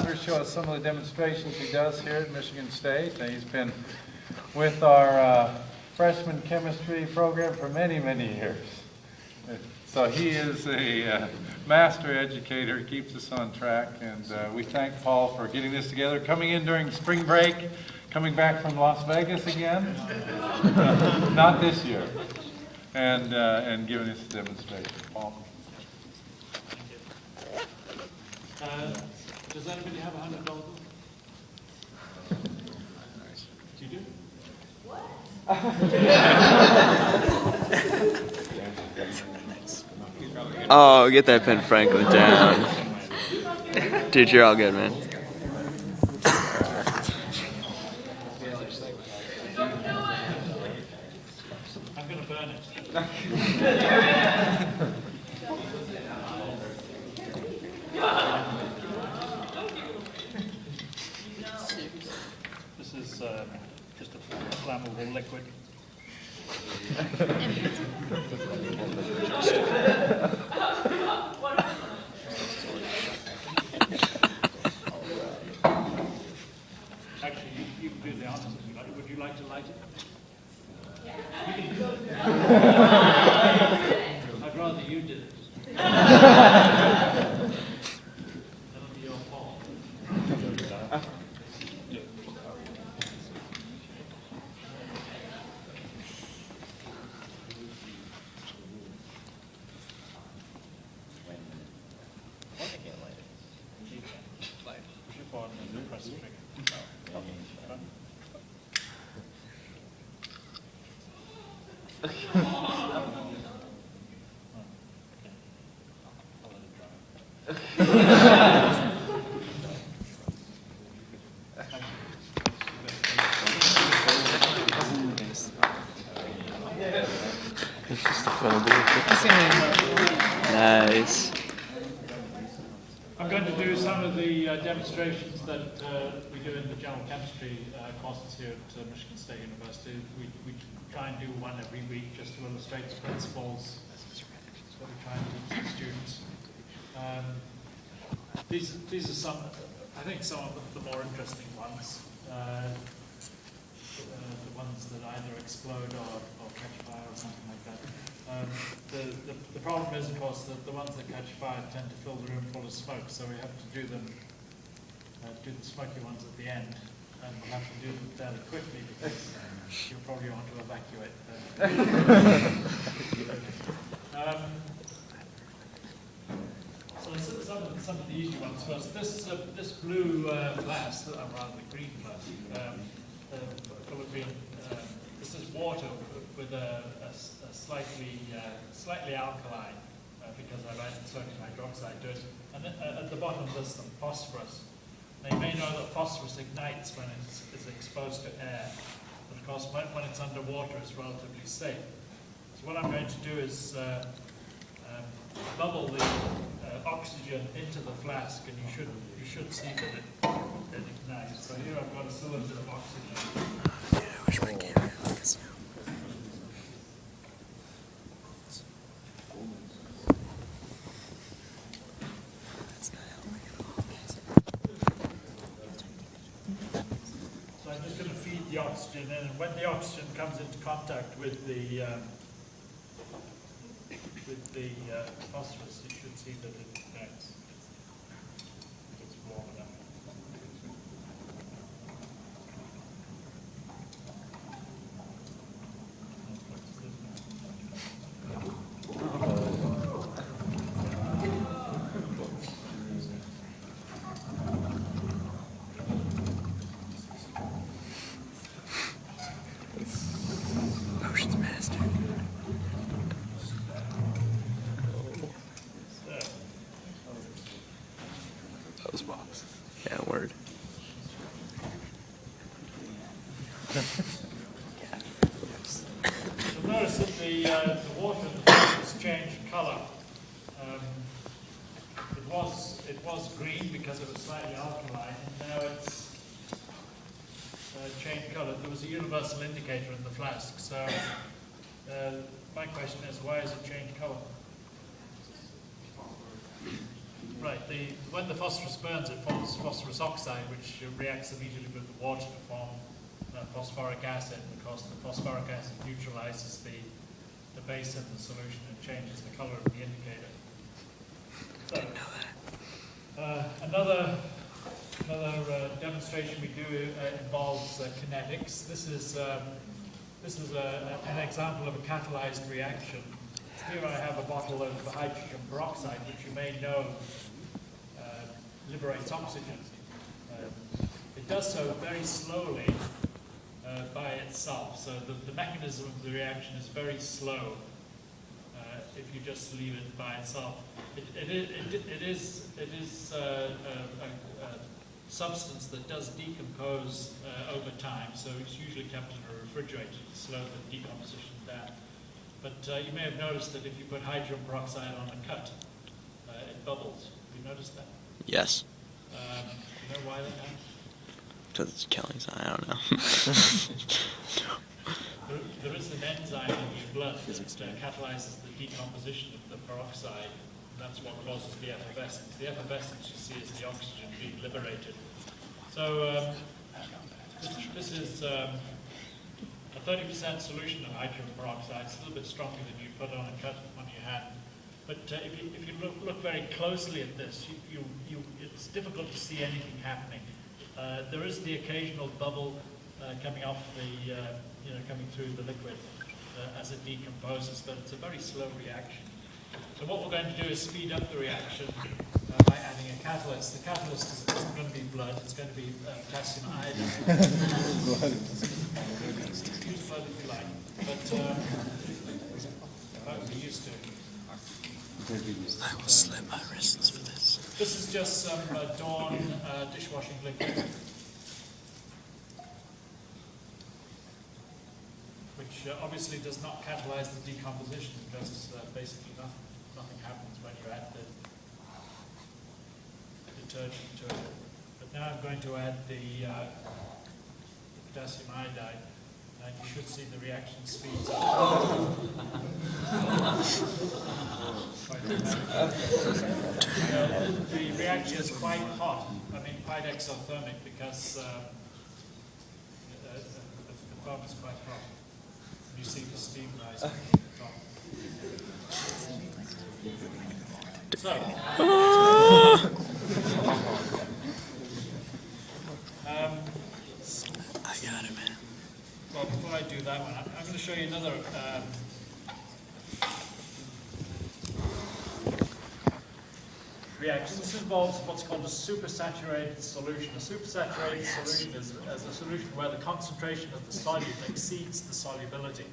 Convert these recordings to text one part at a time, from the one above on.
Hunter show us some of the demonstrations he does here at Michigan State. He's been with our freshman chemistry program for many, many years. So he is a master educator, keeps us on track, and we thank Paul for getting this together, coming in during spring break, coming back from Las Vegas again, not this year, and giving us a demonstration. Paul. Does anybody have $100? Do you do? What? Oh, get that Ben Franklin down. Dude, you're all good, man. I'm going to burn it. This is just a flammable liquid. Actually, you can do the honors if you like. Would you like to light it? You can do it. I'd rather you did it. That'll be your fault. Push your button and press the trigger. It's just a flammable. Nice. I'm going to do some of the demonstrations that we do in the general chemistry courses here at Michigan State University. We try and do one every week just to illustrate the principles. That's what we try and teach the students. These are some, I think, some of the more interesting ones. The ones that either explode or catch fire or something like that. The problem is, of course, that the ones that catch fire tend to fill the room full of smoke, so we have to do them, do the smoky ones at the end, and we'll have to do them fairly quickly because you'll probably want to evacuate. So some of the easy ones first. This blue glass, rather the green glass, this is water with a slightly alkaline because I've added sodium hydroxide to it. And then, at the bottom there's some phosphorus. Now you may know that phosphorus ignites when it is exposed to air. But of course when it's underwater it's relatively safe. So what I'm going to do is bubble the oxygen into the flask, and you should see that it ignites. So here I've got a cylinder of oxygen. Yeah, I wish my camera focused now. That's not helping. So I'm just going to feed the oxygen in, and when the oxygen comes into contact with the phosphorus, you should see that it ignites. It's warm enough. Potions master. Box. Yeah, word. You'll notice that the water in the phosphorus changed colour. It was green because it was slightly alkaline, and now it's changed colour. There was a universal indicator in the flask, so my question is, why has it changed colour? Right. When the phosphorus burns, it forms phosphorus oxide, which reacts immediately with the water to form phosphoric acid, because the phosphoric acid neutralizes the base in the solution and changes the color of the indicator. So, another demonstration we do involves kinetics. This is an example of a catalyzed reaction. Here I have a bottle of hydrogen peroxide, which you may know liberates oxygen. It does so very slowly by itself. So the mechanism of the reaction is very slow if you just leave it by itself. It is a substance that does decompose over time, so it's usually kept in a refrigerator to slow the decomposition down. But you may have noticed that if you put hydrogen peroxide on a cut, it bubbles. Have you noticed that? Yes. Do you know why that happens? Because it's killing something, I don't know. There is an enzyme in your blood that catalyzes the decomposition of the peroxide. That's what causes the effervescence. The effervescence, you see, is the oxygen being liberated. So this is a 30% solution of hydrogen peroxide. It's a little bit stronger than you put on a cut on your hand. But if you look very closely at this, it's difficult to see anything happening. There is the occasional bubble coming off the, coming through the liquid as it decomposes, but it's a very slow reaction. So what we're going to do is speed up the reaction by adding a catalyst. The catalyst isn't going to be blood, it's going to be potassium iodide. Use blood if you like, but that would be used to. I will slit my wrists for this. This is just some Dawn dishwashing liquid, which obviously does not catalyze the decomposition, because basically nothing happens when you add the detergent to it. But now I'm going to add the potassium iodide, and you should see the reaction speeds up. The reaction is quite hot, quite exothermic, because the foam is quite hot. You see the steam rising from the top. So, I got it, man. well, before I do that one, I'm going to show you another reaction. This involves what's called a supersaturated solution. A supersaturated solution is a solution where the concentration of the solute exceeds the solubility.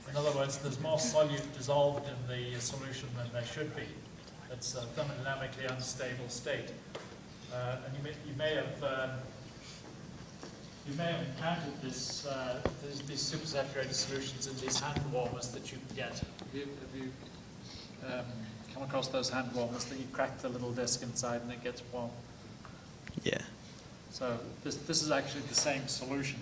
In other words, there's more solute dissolved in the solution than there should be. It's a thermodynamically unstable state. And you may have encountered these supersaturated solutions in these hand warmers that you can get. Have you come across those hand warmers that you crack the little disc inside and it gets warm? Yeah. So this is actually the same solution.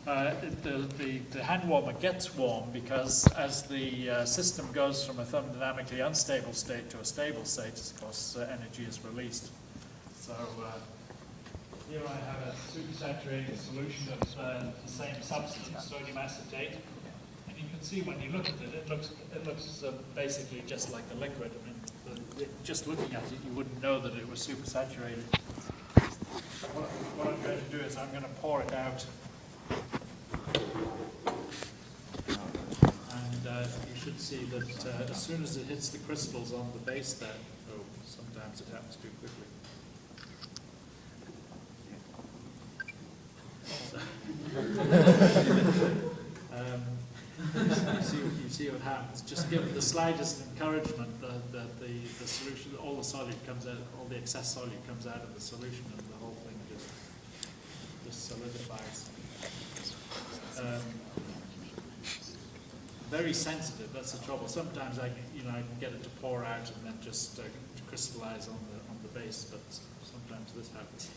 The hand warmer gets warm because as the system goes from a thermodynamically unstable state to a stable state, of course, energy is released. So here I have a supersaturated solution of the same substance, sodium acetate. And you can see when you look at it, it looks basically just like a liquid. Just looking at it, you wouldn't know that it was supersaturated. What I'm going to do is I'm going to pour it out. And you should see that as soon as it hits the crystals on the base there, sometimes it happens too quickly. You see what happens. Just give it the slightest encouragement that the solution, all the solute comes out, all the excess solute comes out of the solution, and the whole thing just solidifies. Very sensitive. That's the trouble. Sometimes I can get it to pour out and then just to crystallize on the base, but sometimes this happens.